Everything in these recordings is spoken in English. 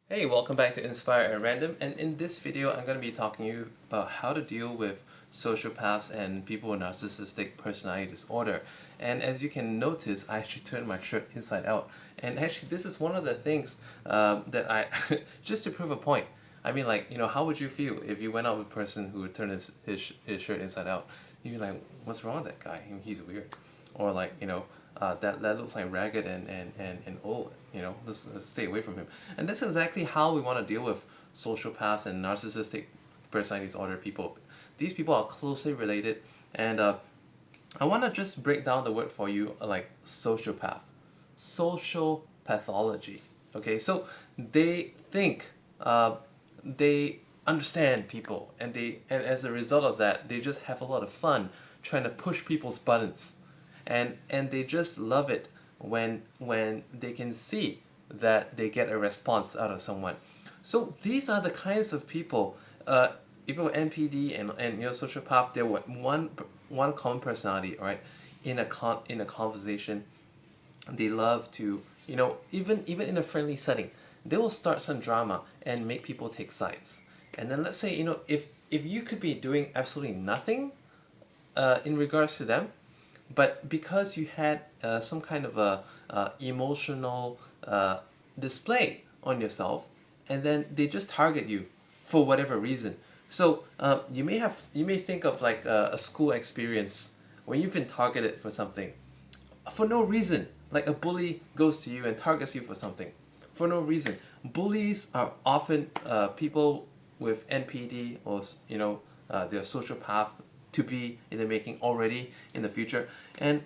Hey, welcome back to Inspire at Random, and in this video I'm going to be talking to you about how to deal with sociopaths and people with narcissistic personality disorder. And as you can notice, I actually turned my shirt inside out. And actually this is one of the things that I, just to prove a point, I mean how would you feel if you went out with a person who would turn his shirt inside out? You'd be like, what's wrong with that guy? He's weird. Or that looks like ragged and old, let's stay away from him. And that's exactly how we want to deal with sociopaths and narcissistic personality disorder people. These people are closely related, and I want to just break down the word for you, like sociopath, social pathology. Okay, so they think, they understand people, and as a result of that, they just have a lot of fun trying to push people's buttons, and they just love it when they can see that they get a response out of someone. So these are the kinds of people, people with NPD and sociopath. They're one common personality, right? In a conversation, they love to, even in a friendly setting, they will start some drama and make people take sides. And then let's say, if you could be doing absolutely nothing in regards to them, but because you had some kind of a emotional display on yourself, and then they just target you for whatever reason. So you may think of like a school experience when you've been targeted for something for no reason. Like a bully goes to you and targets you for something for no reason. Bullies are often people with NPD, or they're sociopath to be in the making already in the future. And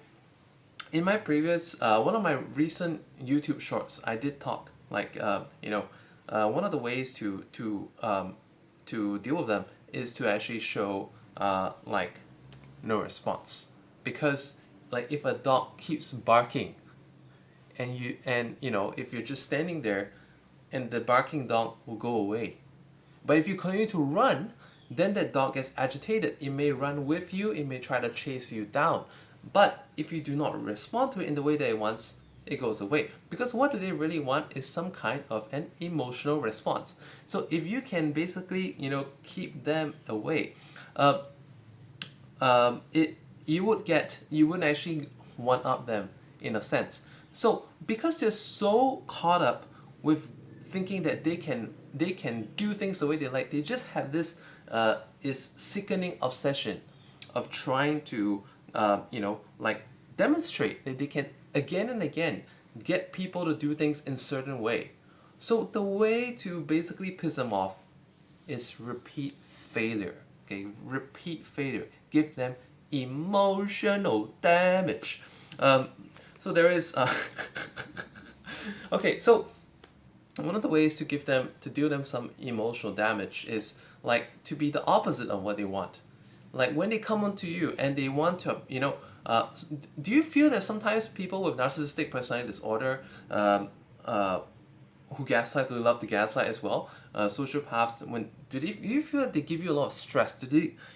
in my previous one of my recent YouTube shorts, I did talk one of the ways to deal with them is to actually show no response. Because like if a dog keeps barking, and if you're just standing there, and the barking dog will go away. But if you continue to run, then that dog gets agitated. It may run with you, it may try to chase you down. But if you do not respond to it in the way that it wants, it goes away. Because what do they really want is some kind of an emotional response. So if you can basically, keep them away, you wouldn't actually one up them in a sense. So because they're so caught up with thinking that they can do things the way they like, they just have this sickening obsession of trying to demonstrate that they can again and again get people to do things in certain way. So the way to basically piss them off is repeat failure. Okay, repeat failure. Give them emotional damage. So there is. Okay, so one of the ways to deal them some emotional damage is like to be the opposite of what they want. Like when they come onto you and they want to, do you feel that sometimes people with narcissistic personality disorder, who gaslight, do love to gaslight as well? Sociopaths, do you feel that they give you a lot of stress?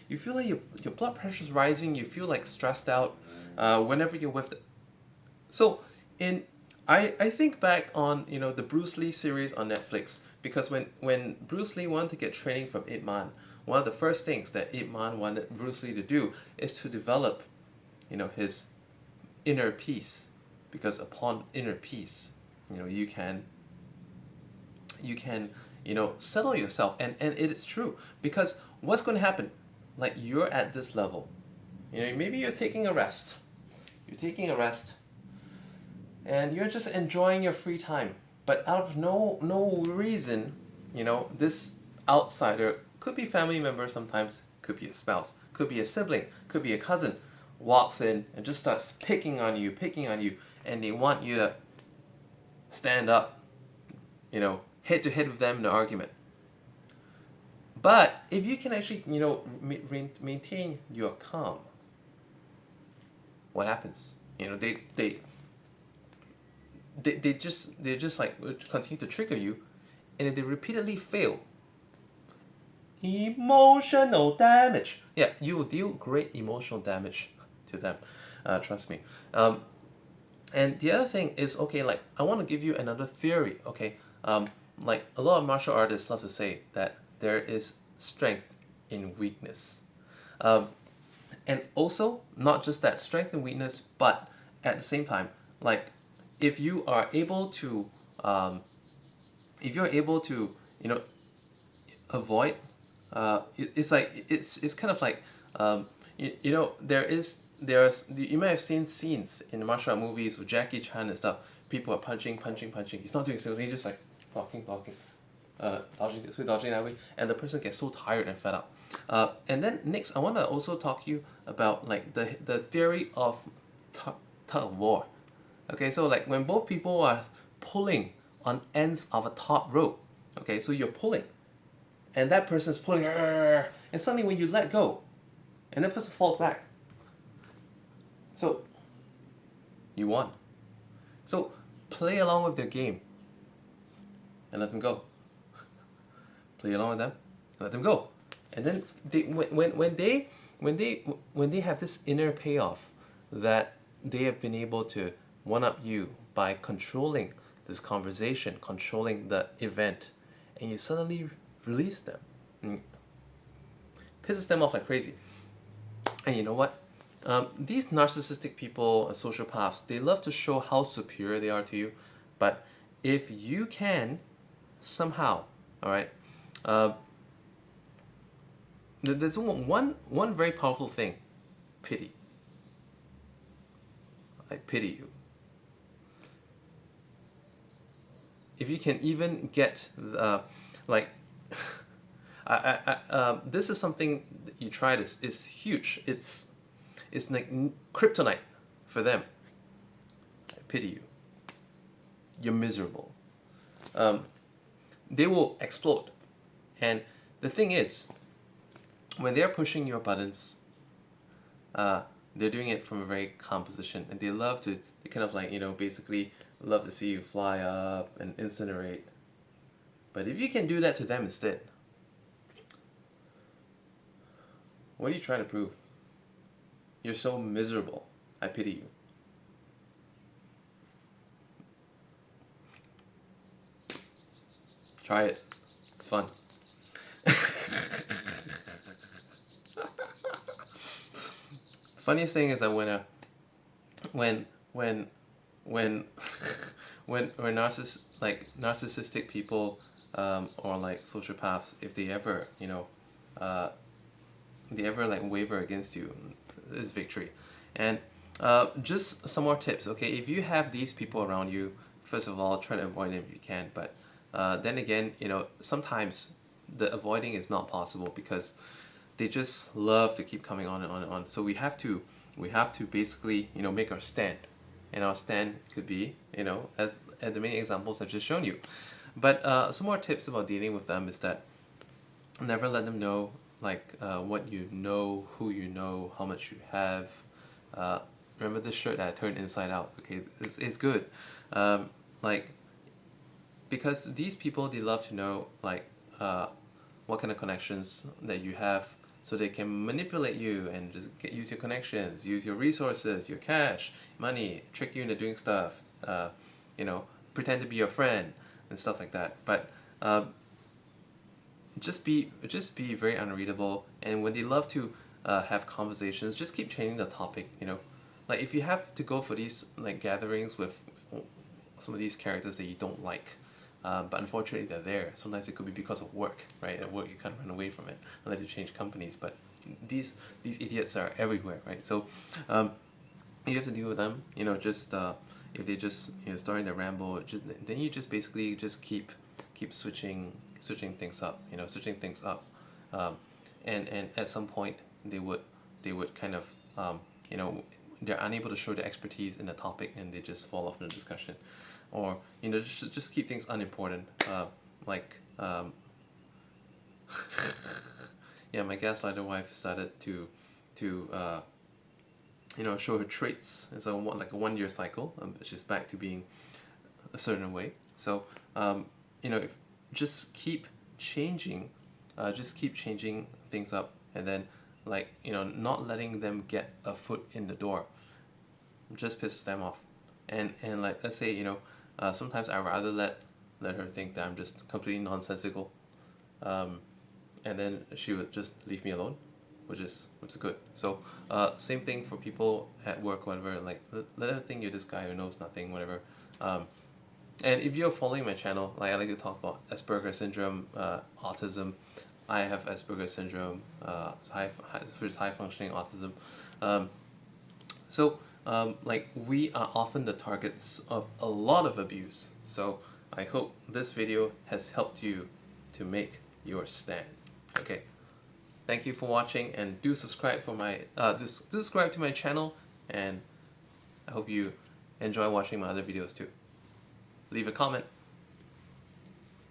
You feel like your blood pressure is rising? You feel like stressed out whenever you're with them? So in I think back on the Bruce Lee series on Netflix, because when Bruce Lee wanted to get training from Ip Man, one of the first things that Ip Man wanted Bruce Lee to do is to develop his inner peace, because upon inner peace you can settle yourself, and it is true, because what's going to happen, like you're at this level, maybe you're taking a rest and you're just enjoying your free time, but out of no reason, this outsider, could be family member, sometimes could be a spouse, could be a sibling, could be a cousin, walks in and just starts picking on you, and they want you to stand up, head to head with them in an argument. But if you can actually maintain your calm, what happens? They just like continue to trigger you, and if they repeatedly fail, emotional damage. Yeah, you will deal great emotional damage to them. Trust me. And the other thing is, okay, like I want to give you another theory. Okay, like a lot of martial artists love to say that there is strength in weakness. Um, and also, not just that, strength and weakness, but at the same time, like if you are able to, if you're able to, you know, avoid, it's like it's kind of like, you know, there's you may have seen scenes in martial art movies with Jackie Chan and stuff. People are punching. He's not doing something. He's just like blocking, dodging this way, dodging that way, and the person gets so tired and fed up. And then next, I want to also talk to you about like the theory of tug-of-war. Okay, so like when both people are pulling on ends of a top rope. Okay, so you're pulling, and that person's pulling, and suddenly when you let go, and that person falls back. So you won. So play along with their game and let them go. Play along with them, let them go. And then when they have this inner payoff that they have been able to one up you by controlling this conversation, controlling the event, and you suddenly release them. And pisses them off like crazy. And you know what? These narcissistic people and sociopaths, they love to show how superior they are to you. But if you can somehow, all right, there's one very powerful thing: pity. I pity you. If you can even get like this is something that you try this is huge. It's like kryptonite for them. I pity you. You're miserable. They will explode. And the thing is, when they're pushing your buttons, they're doing it from a very calm position, and they kind of like, you know, basically love to see you fly up and incinerate. But if you can do that to them instead, what are you trying to prove? You're so miserable. I pity you. Try it. It's fun. Funniest thing is that when narcissistic people or like sociopaths, if they ever like waver against you, it's victory. And just some more tips, okay? If you have these people around you, first of all, try to avoid them if you can. But then again, you know, sometimes the avoiding is not possible because they just love to keep coming on and on and on. So we have to basically, you know, make our stand. And our stand could be, you know, as the many examples I've just shown you. But some more tips about dealing with them is that never let them know like what you know, who you know, how much you have. Remember this shirt that I turned inside out? Okay, it's good. Like, because these people, they love to know like what kind of connections that you have, so they can manipulate you and just use your connections, use your resources, your cash, money, trick you into doing stuff, you know, pretend to be your friend and stuff like that. But just be very unreadable, and when they love to have conversations, just keep changing the topic, you know. Like if you have to go for these like gatherings with some of these characters that you don't like, but unfortunately they're there. Sometimes it could be because of work, right? At work you can't run away from it unless you change companies, but these idiots are everywhere, right? So you have to deal with them, you know. Just if they just, you know, starting to ramble, then you just basically just keep switching things up, you know, switching things up, and at some point they would kind of you know, they're unable to show their expertise in the topic and they just fall off in the discussion, or you know, just keep things unimportant, like yeah, my gaslighter wife started to you know, show her traits. It's like a 1 year cycle. She's back to being a certain way. So you know, just keep changing things up, and then like, you know, not letting them get a foot in the door just pisses them off. And like, let's say, you know, sometimes I rather let let her think that I'm just completely nonsensical, and then she would just leave me alone, which is good. So same thing for people at work, whatever. Like let her think you're this guy who knows nothing, whatever. And if you're following my channel, like I like to talk about Asperger syndrome, autism. I have Asperger syndrome, high functioning autism. Like we are often the targets of a lot of abuse. So I hope this video has helped you to make your stand. Okay, thank you for watching, and do subscribe for my subscribe to my channel, and I hope you enjoy watching my other videos too. Leave a comment.